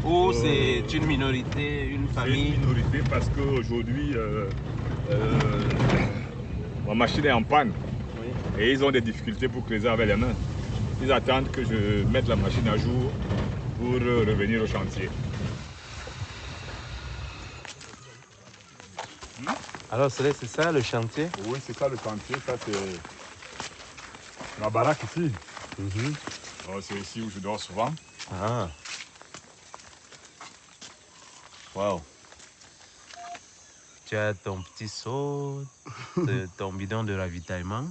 Ou c'est une minorité, une famille? C'est une minorité parce qu'aujourd'hui, ma machine est en panne. Oui. Et ils ont des difficultés pour creuser avec les mains. Ils attendent que je mette la machine à jour pour revenir au chantier. Alors, c'est ça le chantier? Oui, c'est ça le chantier. Ça, c'est la baraque ici. C'est ici où je dors souvent. Waouh. Tu as ton petit seau, ton bidon de ravitaillement,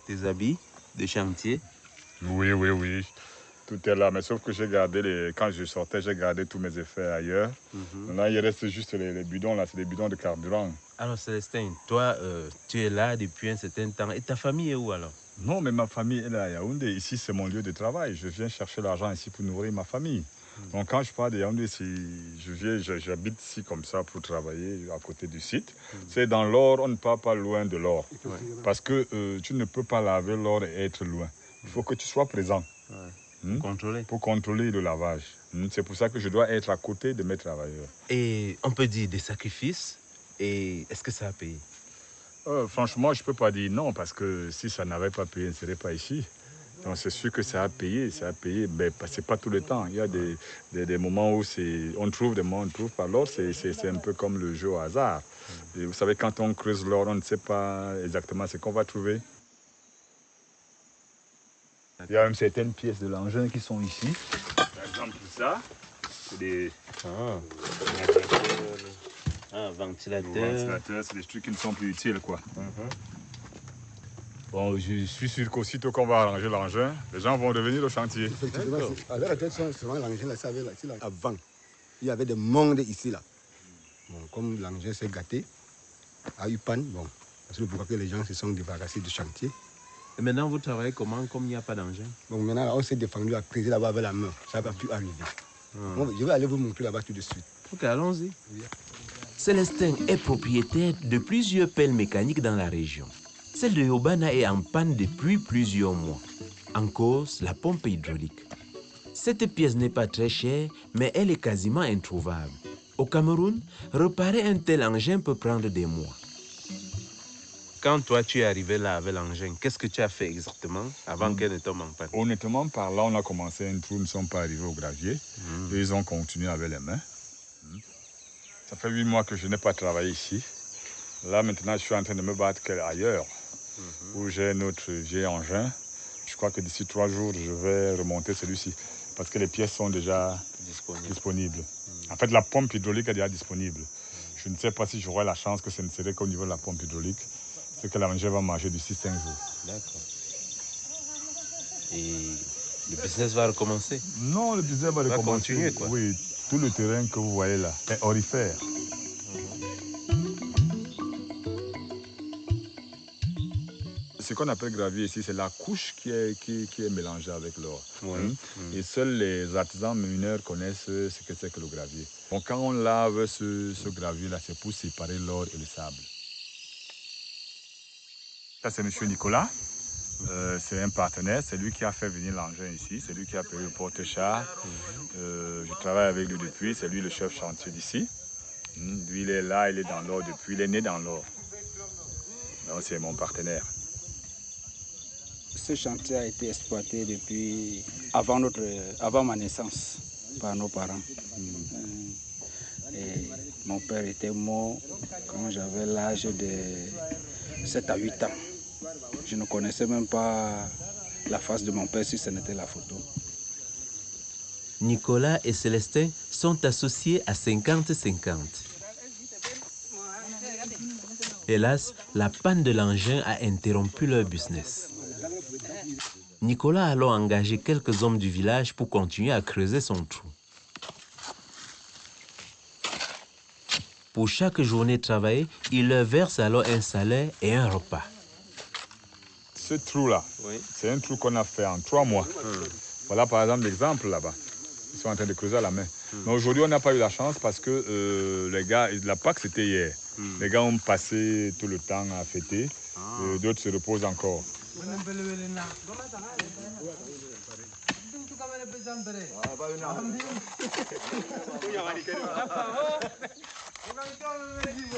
tes habits de chantier. Oui, oui, oui. Tout est là, mais sauf que j'ai gardé, quand je sortais, j'ai gardé tous mes effets ailleurs. Maintenant, il reste juste les bidons, là, c'est des bidons de carburant. Alors Célestin, toi, tu es là depuis un certain temps. Et ta famille est où alors? Non, mais ma famille est là à Yaoundé. Ici, c'est mon lieu de travail. Je viens chercher l'argent ici pour nourrir ma famille. Donc quand je pars de Yaoundé, j'habite ici comme ça pour travailler à côté du site. C'est dans l'or, on ne part pas loin de l'or. Parce que tu ne peux pas laver l'or et être loin. Il faut que tu sois présent. Pour contrôler le lavage. C'est pour ça que je dois être à côté de mes travailleurs. Et on peut dire des sacrifices. Et est-ce que ça a payé? Franchement, je ne peux pas dire non, parce que si ça n'avait pas payé, je ne serais pas ici. Donc c'est sûr que ça a payé, mais ce n'est pas tout le temps. Il y a des moments où on trouve, des moments où on ne trouve pas. L'or, c'est un peu comme le jeu au hasard. Et vous savez, quand on creuse l'or, on ne sait pas exactement ce qu'on va trouver. Il y a même certaines pièces de l'engin qui sont ici. Par exemple, ça, c'est des ventilateurs. C'est des trucs qui ne sont plus utiles, quoi. Bon, je suis sûr qu'aussitôt qu'on va arranger l'engin, les gens vont revenir au chantier. Effectivement, souvent l'engin, là, avant, il y avait des mondes ici, là. Bon, comme l'engin s'est gâté, a eu panne, bon, c'est pourquoi que les gens se sont débarrassés du chantier. Et maintenant, vous travaillez comment, comme il n'y a pas d'engin? Bon, maintenant, là, on s'est défendu à creuser là-bas avec la main. Ça n'a pas pu arriver. Bon, je vais aller vous montrer là-bas tout de suite. Ok, allons-y. Célestin est propriétaire de plusieurs pelles mécaniques dans la région. Celle de Yobana est en panne depuis plusieurs mois. En cause, la pompe hydraulique. Cette pièce n'est pas très chère, mais elle est quasiment introuvable. Au Cameroun, réparer un tel engin peut prendre des mois. Quand toi, tu es arrivé là avec l'engin, qu'est-ce que tu as fait exactement avant qu'elle ne tombe en panne? Honnêtement, par là, on a commencé un trou, nous ne sommes pas arrivés au gravier. Et ils ont continué avec les mains. Ça fait 8 mois que je n'ai pas travaillé ici. Là, maintenant, je suis en train de me battre ailleurs, où j'ai un autre vieil engin. Je crois que d'ici 3 jours, je vais remonter celui-ci, parce que les pièces sont déjà disponibles. En fait, la pompe hydraulique est déjà disponible. Je ne sais pas si j'aurai la chance que ce ne serait qu'au niveau de la pompe hydraulique. C'est que l'engin va marcher d'ici 5 jours. D'accord. Et le business va recommencer? Non, le business va recommencer. Continuer, quoi. Oui, tout le terrain que vous voyez là est aurifère. Ce qu'on appelle gravier ici, c'est la couche qui est mélangée avec l'or. Et seuls les artisans mineurs connaissent ce que c'est que le gravier. Donc quand on lave ce gravier-là, c'est pour séparer l'or et le sable. Ça, c'est M. Nicolas. C'est un partenaire. C'est lui qui a fait venir l'engin ici. C'est lui qui a payé le porte-char. Je travaille avec lui depuis. C'est lui le chef chantier d'ici. Lui, il est là, il est dans l'or depuis. Il est né dans l'or. Donc, c'est mon partenaire. Ce chantier a été exploité depuis avant ma naissance par nos parents. Et mon père était mort quand j'avais l'âge de 7 à 8 ans. Je ne connaissais même pas la face de mon père si ce n'était la photo. Nicolas et Célestin sont associés à 50-50. Hélas, la panne de l'engin a interrompu leur business. Nicolas a alors engagé quelques hommes du village pour continuer à creuser son trou. Pour chaque journée travaillée, il leur verse alors un salaire et un repas. Ce trou-là, c'est un trou qu'on a fait en 3 mois. Voilà par exemple l'exemple là-bas. Ils sont en train de creuser à la main. Mais aujourd'hui, on n'a pas eu la chance parce que les gars, la Pâques c'était hier. Les gars ont passé tout le temps à fêter. D'autres se reposent encore.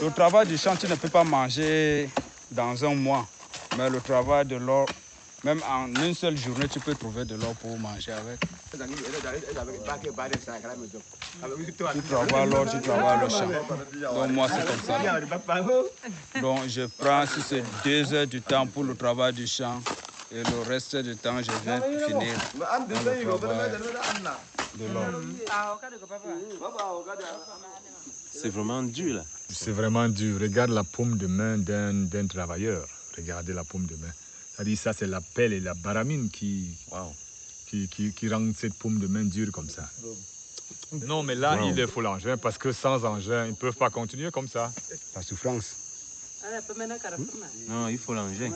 Le travail du champ, tu ne peux pas manger dans un mois. Mais le travail de l'or, même en une seule journée, tu peux trouver de l'or pour manger avec. Tu travailles l'or, tu travailles le champ. Donc moi, c'est comme ça. Donc je prends, si c'est 2 heures du temps pour le travail du champ, et le reste du temps, je viens finir le travail de l'or. C'est vraiment dur là. C'est vraiment dur. Regarde la paume de main d'un travailleur. Regardez la paume de main. C'est-à-dire ça, c'est la pelle et la baramine qui rendent cette paume de main dure comme ça. Non, mais là, il faut l'engin parce que sans engin, ils ne peuvent pas continuer comme ça. La souffrance. Non, il faut l'engin.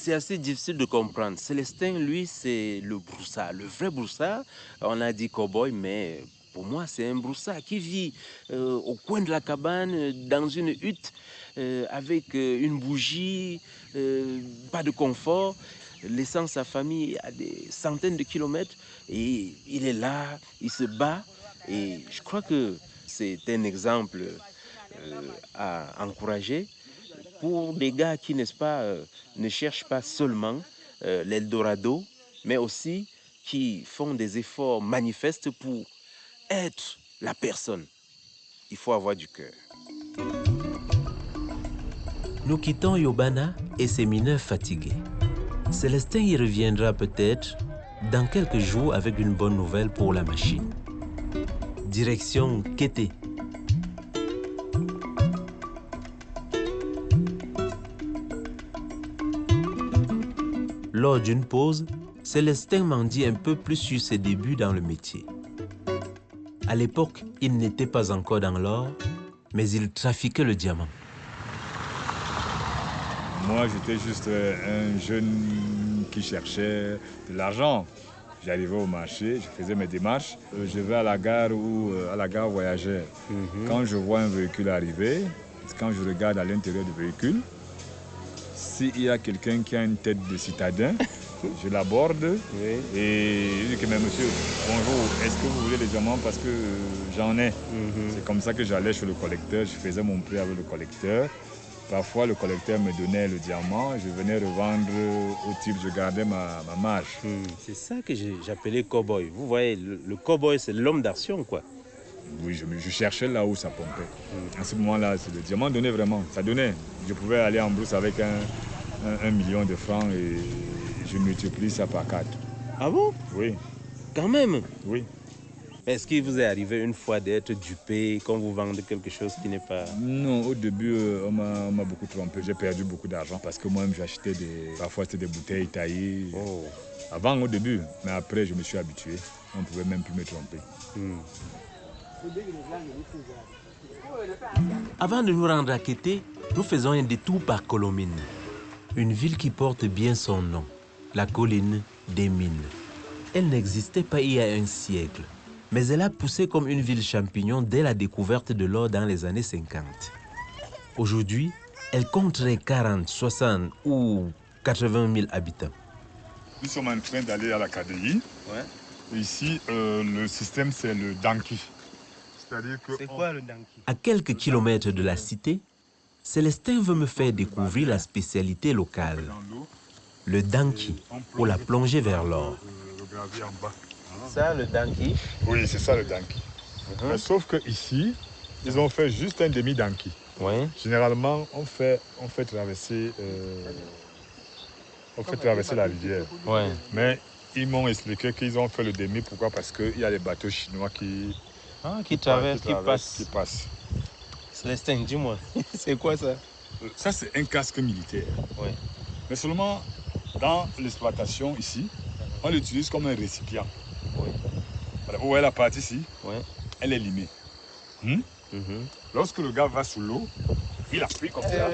C'est assez difficile de comprendre. Célestin, lui, c'est le broussard, le vrai broussard. On a dit cow-boy, mais pour moi, c'est un broussard qui vit au coin de la cabane, dans une hutte, avec une bougie, pas de confort, laissant sa famille à des centaines de kilomètres. Et il est là, il se bat. Et je crois que c'est un exemple à encourager pour des gars qui, n'est-ce pas, ne cherchent pas seulement l'Eldorado, mais aussi qui font des efforts manifestes pour être la personne. Il faut avoir du cœur. Nous quittons Yobana et ses mineurs fatigués. Célestin y reviendra peut-être dans quelques jours avec une bonne nouvelle pour la machine. Direction Kété. Lors d'une pause, Célestin m'en dit un peu plus sur ses débuts dans le métier. À l'époque, il n'était pas encore dans l'or, mais il trafiquait le diamant. Moi, j'étais juste un jeune qui cherchait de l'argent. J'arrivais au marché, je faisais mes démarches. Je vais à la gare ou à la gare voyageur. Quand je vois un véhicule arriver, quand je regarde à l'intérieur du véhicule, s'il y a quelqu'un qui a une tête de citadin, je l'aborde et je dis que mais monsieur, bonjour, est-ce que vous voulez les diamants parce que j'en ai. C'est comme ça que j'allais chez le collecteur, je faisais mon prix avec le collecteur. Parfois, le collecteur me donnait le diamant, je venais revendre au type, je gardais ma marge. C'est ça que j'appelais cow-boy. Vous voyez, le cow-boy, c'est l'homme d'action, quoi. Oui, je cherchais là où ça pompait. À ce moment-là, le diamant donnait vraiment, ça donnait. Je pouvais aller en brousse avec 1 million de francs et je multiplie ça par 4. Ah bon? Oui. Quand même? Oui. Est-ce qu'il vous est arrivé une fois d'être dupé quand vous vendez quelque chose qui n'est pas... Non, au début, on m'a beaucoup trompé. J'ai perdu beaucoup d'argent parce que moi-même, j'achetais parfois c'était des bouteilles taillées. Avant, au début, mais après, je me suis habitué. On ne pouvait même plus me tromper. Avant de nous rendre à Kété, nous faisons un détour par Colomine, une ville qui porte bien son nom, la colline des mines. Elle n'existait pas il y a un siècle, mais elle a poussé comme une ville champignon dès la découverte de l'or dans les années 50. Aujourd'hui, elle compterait 40, 60 ou 80 000 habitants. Nous sommes en train d'aller à la KDI. Ici, le système, c'est le Danki. C'est quoi le Danki? À quelques kilomètres de la cité, Célestin veut me faire découvrir la spécialité locale, le Danki, pour la plongée vers l'or. Ça, le Danki? Oui, c'est ça le Danki. Mais sauf qu'ici, ils ont fait juste un demi-Danki. Généralement, on fait traverser la rivière. Mais ils m'ont expliqué qu'ils ont fait le demi. Pourquoi? Parce qu'il y a les bateaux chinois qui passent. Célestin, dis-moi, c'est quoi ça? Ça, c'est un casque militaire. Mais seulement dans l'exploitation ici, on l'utilise comme un récipient. Vous voyez la partie ici, elle est limée. Lorsque le gars va sous l'eau, il appuie comme ça.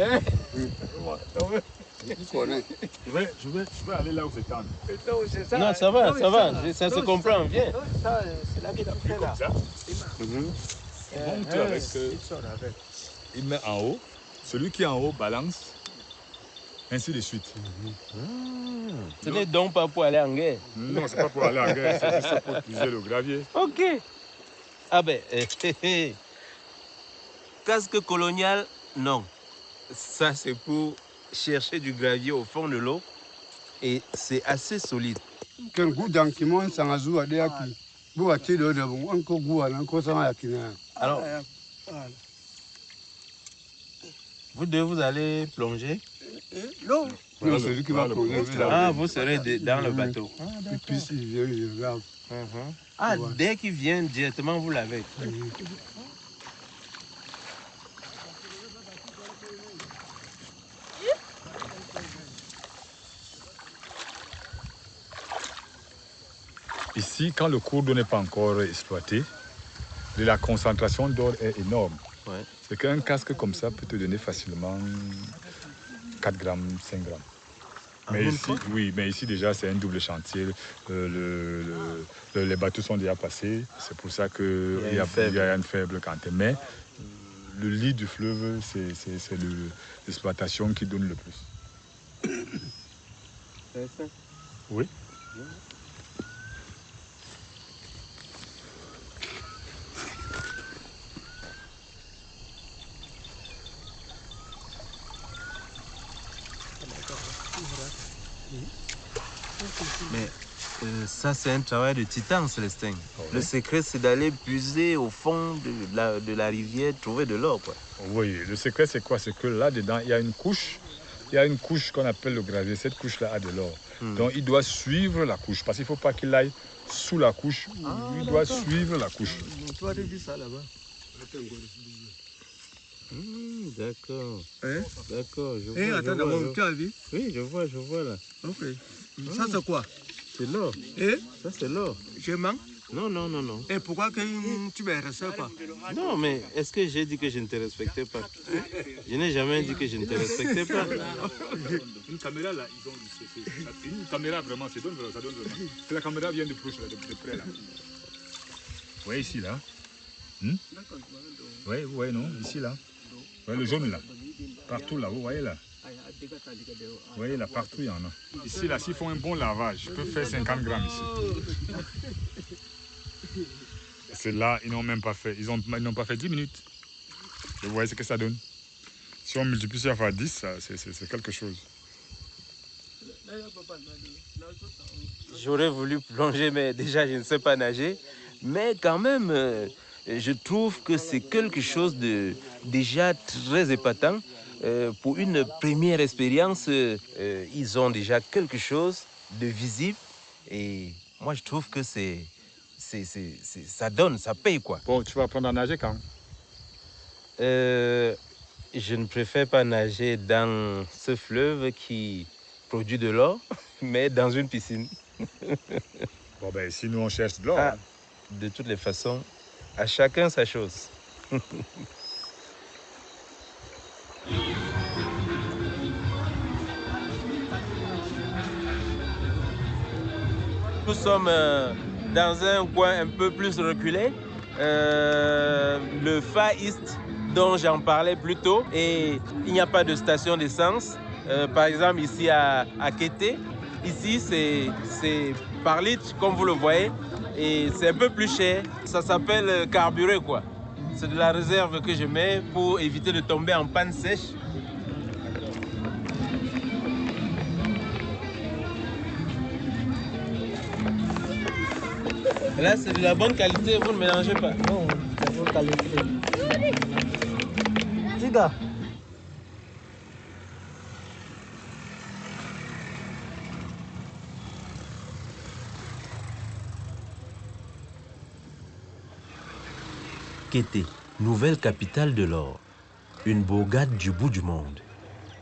Je vais aller là où c'est tendre. Non, ça va, ça se comprend, viens. Il monte avec, il met en haut, celui qui est en haut balance, ainsi de suite. Ce n'est donc pas pour aller en guerre. Non, c'est pas pour aller en guerre, c'est juste pour utiliser le gravier. Ok. Ah ben, casque colonial, non. Ça, c'est pour chercher du gravier au fond de l'eau et c'est assez solide. Quel goût d'enquimon, ça a joué à des acquis. Alors, vous deux, vous allez plonger? Non. Non, c'est lui qui va plonger. Ah, vous serez dans le bateau. Et puis s'il vient, il regarde. Ah, dès qu'il vient directement, vous l'avez. Ici, quand le cours d'eau n'est pas encore exploité, la concentration d'or est énorme. Ouais. C'est qu'un casque comme ça peut te donner facilement 4 grammes, 5 grammes. Mais ici, oui, mais ici déjà c'est un double chantier. Les bateaux sont déjà passés. C'est pour ça qu'il y a une faible quantité. Mais le lit du fleuve, c'est l'exploitation qui donne le plus. C'est ça? Oui. Mais ça, c'est un travail de titan, Célestin. Le secret, c'est d'aller puiser au fond de la rivière, trouver de l'or, quoi. Oui, le secret, c'est quoi? C'est que là-dedans, il y a une couche. Il y a une couche qu'on appelle le gravier. Cette couche-là a de l'or. Donc, il doit suivre la couche. Parce qu'il ne faut pas qu'il aille sous la couche. Il doit suivre la couche. Tu as vu ça là-bas? D'accord. Hein? D'accord, je vois. Eh, attends, d'abord, tu as vu? Oui, je vois là. Ok. Ça, c'est quoi? C'est l'or. Eh? Ça, c'est l'or. Je mens? Non. Et pourquoi que tu ne me respectes pas? Non, mais est-ce que j'ai dit que je ne te respectais pas? Je n'ai jamais dit que je ne te respectais pas. Une caméra là, ils ont une caméra vraiment, ça donne vraiment. La caméra vient de proche, là, de près là. Oui, ici là. Oui, non, ici là. Oui, le jaune là. Partout là, vous voyez là. Vous voyez là, partout il y en a. Ici là, s'ils font un bon lavage, je peux faire 50 grammes ici. C'est là, ils n'ont même pas fait. Ils n'ont pas fait 10 minutes. Et vous voyez ce que ça donne. Si on multiplie ça par 10, c'est quelque chose. J'aurais voulu plonger, mais déjà je ne sais pas nager. Mais quand même, je trouve que c'est quelque chose de déjà très épatant. Pour une première expérience, ils ont déjà quelque chose de visible. Et moi, je trouve que ça donne, ça paye, quoi. Bon, tu vas apprendre à nager quand? Je ne préfère pas nager dans ce fleuve qui produit de l'or, mais dans une piscine. Bon, ben, si nous on cherche de l'or. Ah, de toutes les façons, à chacun sa chose. Nous sommes dans un coin un peu plus reculé, le Far East dont j'en parlais plus tôt, et il n'y a pas de station d'essence. Par exemple ici à Kété, ici c'est par litre comme vous le voyez, et c'est un peu plus cher. Ça s'appelle carburé, quoi. C'est de la réserve que je mets pour éviter de tomber en panne sèche. Et là, c'est de la bonne qualité, vous ne mélangez pas. Non, c'est de bonne qualité. Diga. Kété, nouvelle capitale de l'or. Une bourgade du bout du monde.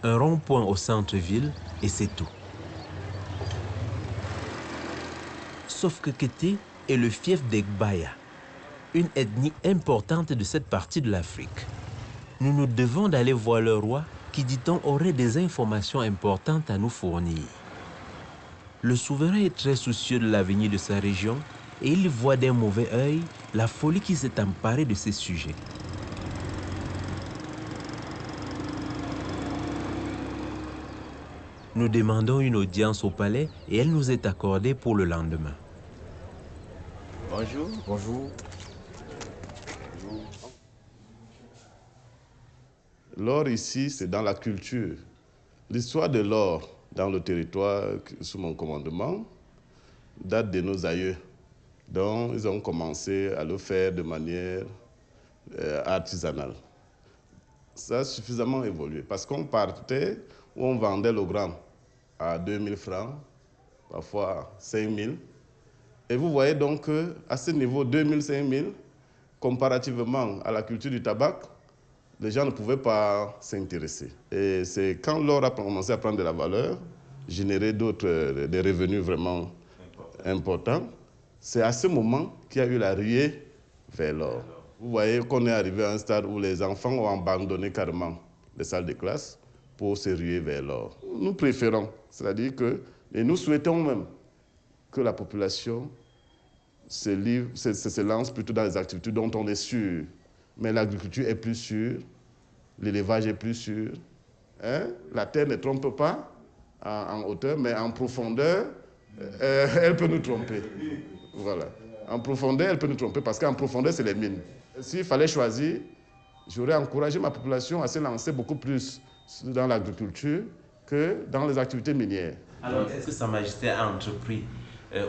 Un rond-point au centre-ville et c'est tout. Sauf que Kété est le fief des Gbaya, une ethnie importante de cette partie de l'Afrique. Nous nous devons d'aller voir le roi qui, dit-on, aurait des informations importantes à nous fournir. Le souverain est très soucieux de l'avenir de sa région et il voit d'un mauvais œil la folie qui s'est emparée de ces sujets. Nous demandons une audience au palais et elle nous est accordée pour le lendemain. Bonjour. Bonjour. L'or ici, c'est dans la culture. L'histoire de l'or dans le territoire sous mon commandement date de nos aïeux, Donc, ils ont commencé à le faire de manière artisanale. Ça a suffisamment évolué parce qu'on partait où on vendait le gramme à 2000 francs, parfois 5000. Et vous voyez donc qu'à ce niveau, 2000, 5000, comparativement à la culture du tabac, les gens ne pouvaient pas s'intéresser. Et c'est quand l'or a commencé à prendre de la valeur, générer des revenus vraiment importants, c'est à ce moment qu'il y a eu la ruée vers l'or. Vous voyez qu'on est arrivé à un stade où les enfants ont abandonné carrément les salles de classe pour se ruer vers l'or. Nous préférons, c'est-à-dire que, et nous souhaitons même que la population se lance plutôt dans les activités dont on est sûr. Mais l'agriculture est plus sûre, l'élevage est plus sûr. Hein? La terre ne trompe pas en hauteur, mais en profondeur, elle peut nous tromper. Voilà. En profondeur, elle peut nous tromper parce qu'en profondeur, c'est les mines. S'il fallait choisir, j'aurais encouragé ma population à se lancer beaucoup plus dans l'agriculture que dans les activités minières. Alors, est-ce que Sa Majesté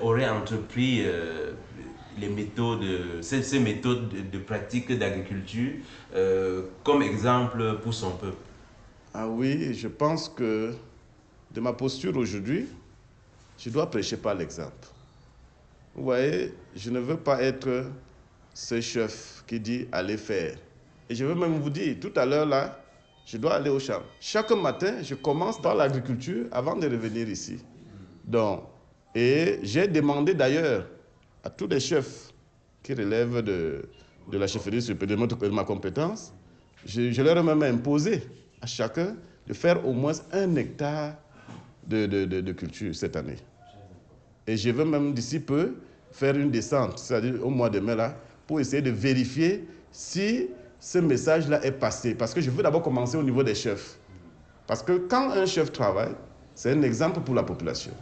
aurait entrepris les méthodes, ces méthodes de pratique d'agriculture comme exemple pour son peuple? Ah oui, je pense que de ma posture aujourd'hui, je dois prêcher par l'exemple. Vous voyez, je ne veux pas être ce chef qui dit « allez faire ». Et je veux même vous dire, tout à l'heure là, je dois aller au champ. Chaque matin, je commence par l'agriculture avant de revenir ici. Donc, et j'ai demandé d'ailleurs à tous les chefs qui relèvent de la chefferie supérieure de ma compétence, je leur ai même imposé à chacun de faire au moins 1 hectare de culture cette année. Et je veux même d'ici peu faire une descente, c'est-à-dire au mois de mai là, pour essayer de vérifier si ce message-là est passé. Parce que je veux d'abord commencer au niveau des chefs. Parce que quand un chef travaille, c'est un exemple pour la population.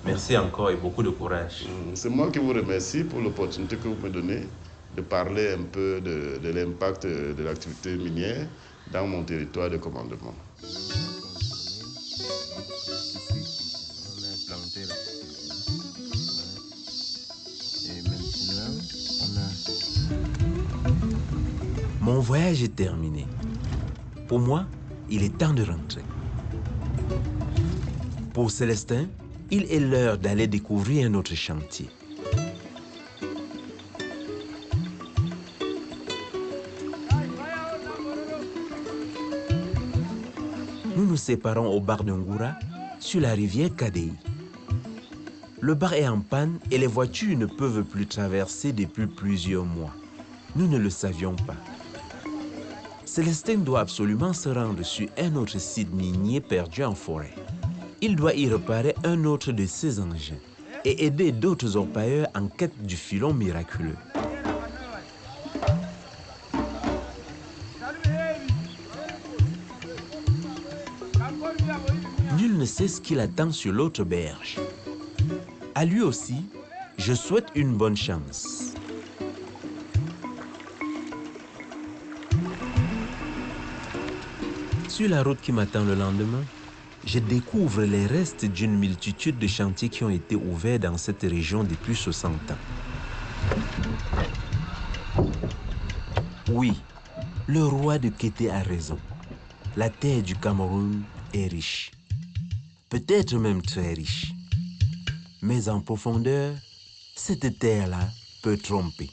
Merci encore et beaucoup de courage. C'est moi qui vous remercie pour l'opportunité que vous me donnez de parler un peu de l'impact de l'activité minière dans mon territoire de commandement. Mon voyage est terminé. Pour moi, il est temps de rentrer. Pour Célestin, il est l'heure d'aller découvrir un autre chantier. Nous nous séparons au bar de Ngoura, sur la rivière Kadei. Le bar est en panne et les voitures ne peuvent plus traverser depuis plusieurs mois. Nous ne le savions pas. Célestin doit absolument se rendre sur un autre site minier perdu en forêt. Il doit y réparer un autre de ses engins et aider d'autres orpailleurs en quête du filon miraculeux. Nul ne sait ce qu'il attend sur l'autre berge. À lui aussi, je souhaite une bonne chance. Sur la route qui m'attend le lendemain, je découvre les restes d'une multitude de chantiers qui ont été ouverts dans cette région depuis 60 ans. Oui, le roi de Kété a raison. La terre du Cameroun est riche. Peut-être même très riche. Mais en profondeur, cette terre-là peut tromper.